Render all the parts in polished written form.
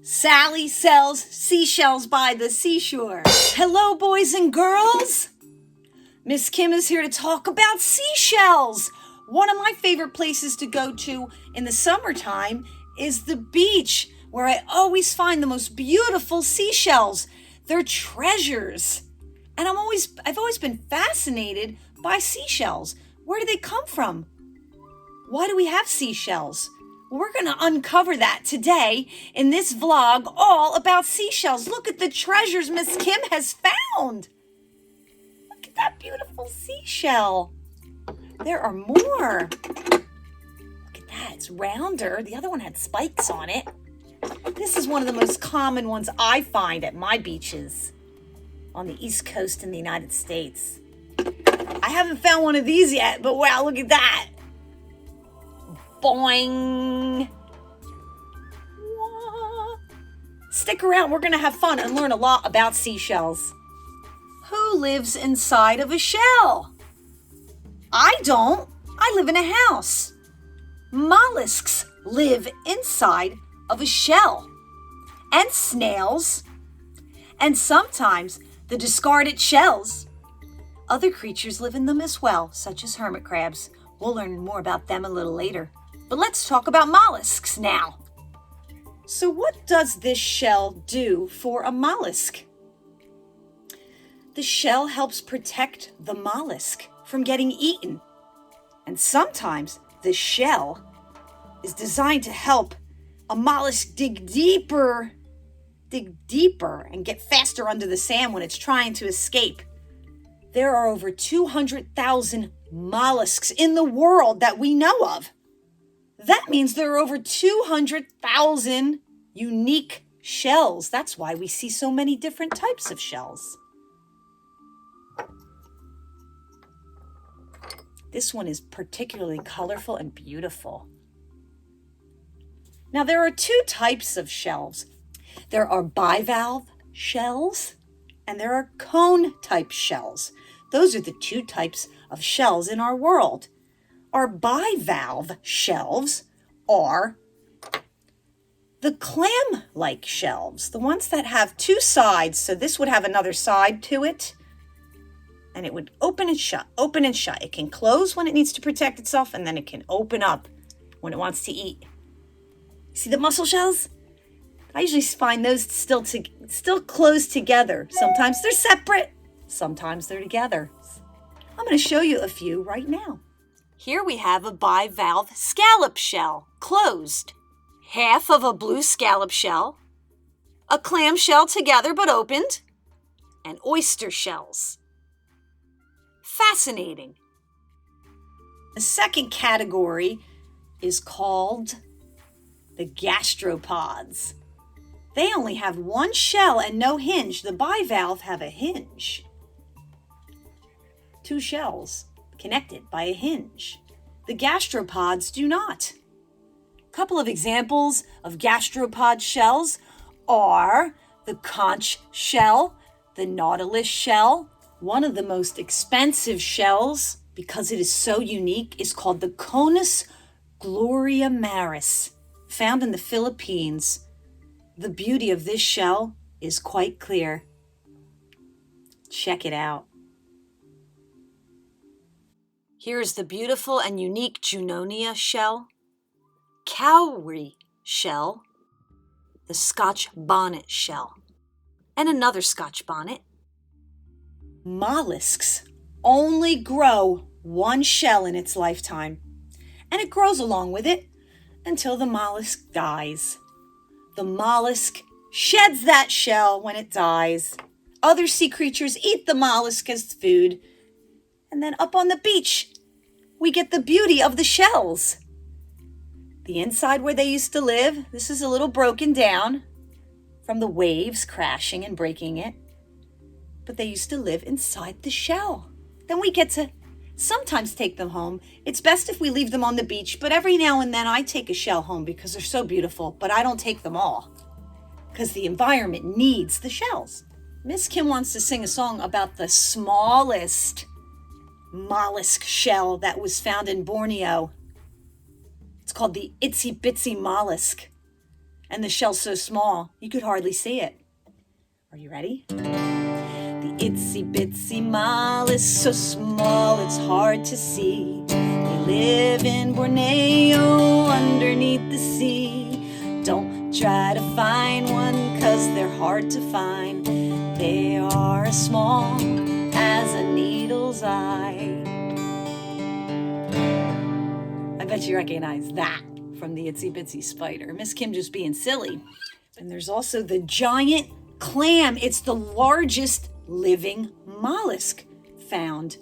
Sally sells seashells by the seashore. Hello, boys and girls. Miss Kim is here to talk about seashells. One of my favorite places to go to in the summertime is the beach, where I always find the most beautiful seashells. They're treasures. And I've always been fascinated by seashells. Where do they come from? Why do we have seashells? We're going to uncover that today in this vlog all about seashells. Look at the treasures Miss Kim has found. Look at that beautiful seashell. There are more. Look at that, it's rounder. The other one had spikes on it. This is one of the most common ones I find at my beaches on the East Coast in the United States. I haven't found one of these yet, but wow, look at that. Boing. Stick around, we're going to have fun and learn a lot about seashells. Who lives inside of a shell? I don't. I live in a house. Mollusks live inside of a shell. And snails. And sometimes the discarded shells. Other creatures live in them as well, such as hermit crabs. We'll learn more about them a little later. But let's talk about mollusks now. So what does this shell do for a mollusk? The shell helps protect the mollusk from getting eaten. And sometimes the shell is designed to help a mollusk dig deeper and get faster under the sand when it's trying to escape. There are over 200,000 mollusks in the world that we know of. That means there are over 200,000 unique shells. That's why we see so many different types of shells. This one is particularly colorful and beautiful. Now, there are two types of shells. There are bivalve shells and there are cone-type shells. Those are the two types of shells in our world. Our bivalve shells are the clam-like shells, the ones that have two sides. So this would have another side to it, and it would open and shut, open and shut. It can close when it needs to protect itself, and then it can open up when it wants to eat. See the mussel shells? I usually find those still closed together. Sometimes they're separate, sometimes they're together. I'm going to show you a few right now. Here we have a bivalve scallop shell, closed. Half of a blue scallop shell, a clam shell together but opened, and oyster shells. Fascinating. The second category is called the gastropods. They only have one shell and no hinge. The bivalve have a hinge. Two shells connected by a hinge. The gastropods do not. A couple of examples of gastropod shells are the conch shell, the nautilus shell. One of the most expensive shells, because it is so unique, is called the Conus gloriamaris, found in the Philippines. The beauty of this shell is quite clear. Check it out. Here's the beautiful and unique Junonia shell, cowrie shell, the Scotch bonnet shell, and another Scotch bonnet. Mollusks only grow one shell in its lifetime, and it grows along with it until the mollusk dies. The mollusk sheds that shell when it dies. Other sea creatures eat the mollusk as food, and then up on the beach, we get the beauty of the shells. The inside where they used to live, this is a little broken down from the waves crashing and breaking it. But they used to live inside the shell. Then we get to sometimes take them home. It's best if we leave them on the beach, but every now and then I take a shell home because they're so beautiful, but I don't take them all because the environment needs the shells. Miss Kim wants to sing a song about the smallest mollusk shell that was found in Borneo. It's called the itsy bitsy mollusk. And the shell's so small, you could hardly see it. Are you ready? The itsy bitsy mollusk, so small it's hard to see. They live in Borneo underneath the sea. Don't try to find one, 'cause they're hard to find. They are as small as a needle's eye. I bet you recognize that from the itsy bitsy spider. Miss Kim just being silly. And there's also the giant clam. It's the largest living mollusk found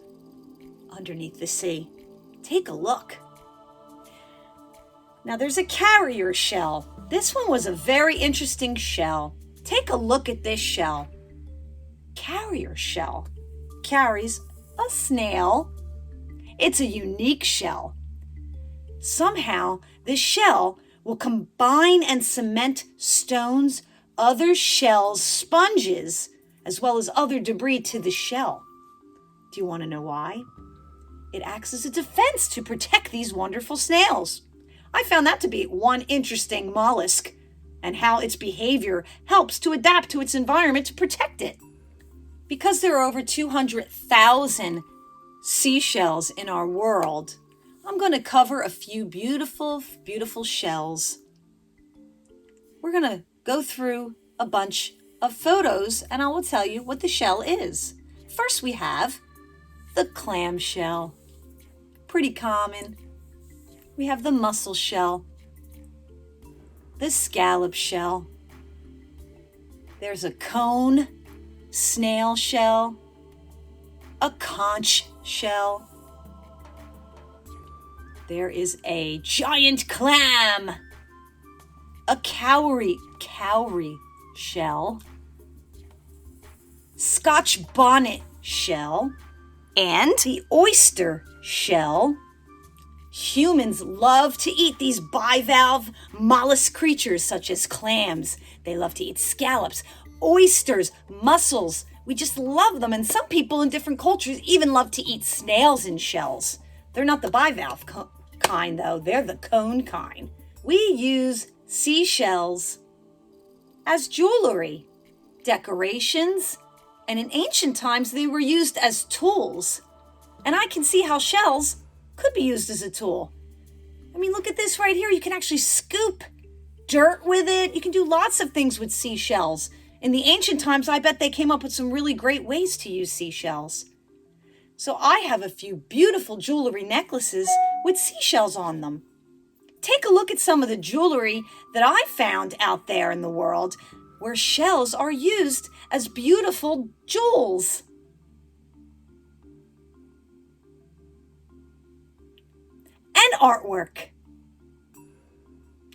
underneath the sea. Take a look. Now there's a carrier shell. This one was a very interesting shell. Take a look at this shell. Carrier shell carries a snail. It's a unique shell. Somehow, this shell will combine and cement stones, other shells, sponges, as well as other debris to the shell. Do you want to know why? It acts as a defense to protect these wonderful snails. I found that to be one interesting mollusk, and how its behavior helps to adapt to its environment to protect it. Because there are over 200,000 seashells in our world, I'm going to cover a few beautiful, beautiful shells. We're going to go through a bunch of photos, and I will tell you what the shell is. First, we have the clam shell. Pretty common. We have the mussel shell, the scallop shell. There's a cone snail shell, a conch shell. There is a giant clam, a cowrie shell, Scotch bonnet shell, and the oyster shell. Humans love to eat these bivalve mollusk creatures such as clams. They love to eat scallops, oysters, mussels. We just love them, and some people in different cultures even love to eat snails in shells. They're not the bivalve kind, though. They're the cone kind. We use seashells as jewelry, decorations, and in ancient times they were used as tools. And I can see how shells could be used as a tool. I mean, look at this right here. You can actually scoop dirt with it. You can do lots of things with seashells. In the ancient times, I bet they came up with some really great ways to use seashells. So I have a few beautiful jewelry necklaces with seashells on them. Take a look at some of the jewelry that I found out there in the world where shells are used as beautiful jewels. And artwork.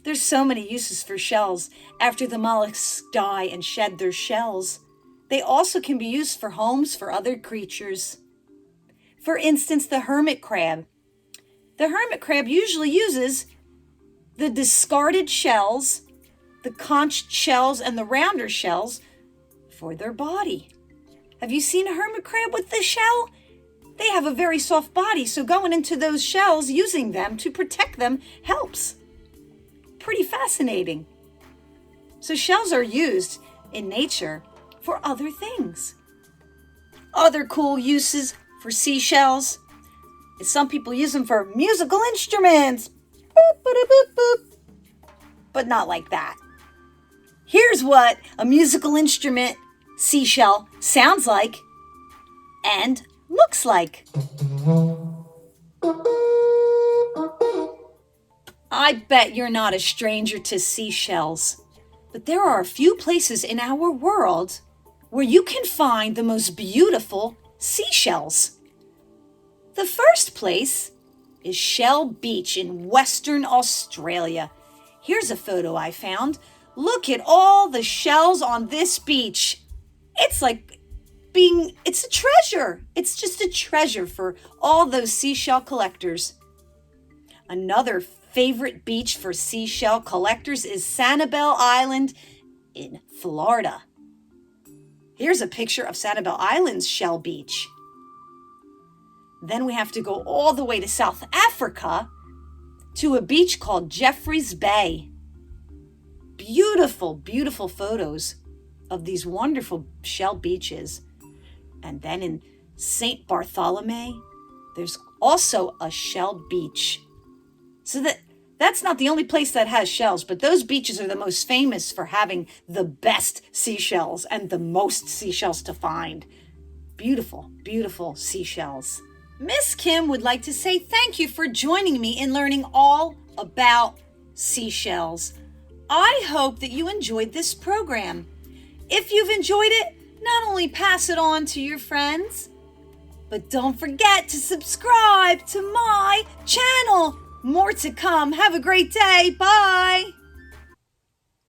There's so many uses for shells. After the mollusks die and shed their shells, they also can be used for homes for other creatures. For instance, the hermit crab. The hermit crab usually uses the discarded shells, the conch shells, and the rounder shells for their body. Have you seen a hermit crab with the shell? They have a very soft body, so going into those shells, using them to protect them helps. Pretty fascinating. So shells are used in nature for other things. Other cool uses for seashells is some people use them for musical instruments. Boop, boop, boop, boop. But not like that. Here's what a musical instrument seashell sounds like and looks like. I bet you're not a stranger to seashells, but there are a few places in our world where you can find the most beautiful seashells. The first place is Shell Beach in Western Australia. Here's a photo I found. Look at all the shells on this beach. It's a treasure. It's just a treasure for all those seashell collectors. Another favorite beach for seashell collectors is Sanibel Island in Florida. Here's a picture of Sanibel Island's shell beach. Then we have to go all the way to South Africa to a beach called Jeffreys Bay. beautiful, beautiful photos of these wonderful shell beaches. And then in St. Bartholomew, there's also a shell beach. So that's not the only place that has shells, but those beaches are the most famous for having the best seashells and the most seashells to find. Beautiful, beautiful seashells. Miss Kim would like to say thank you for joining me in learning all about seashells. I hope that you enjoyed this program. If you've enjoyed it, not only pass it on to your friends, but don't forget to subscribe to my channel. More to come. Have a great day. Bye.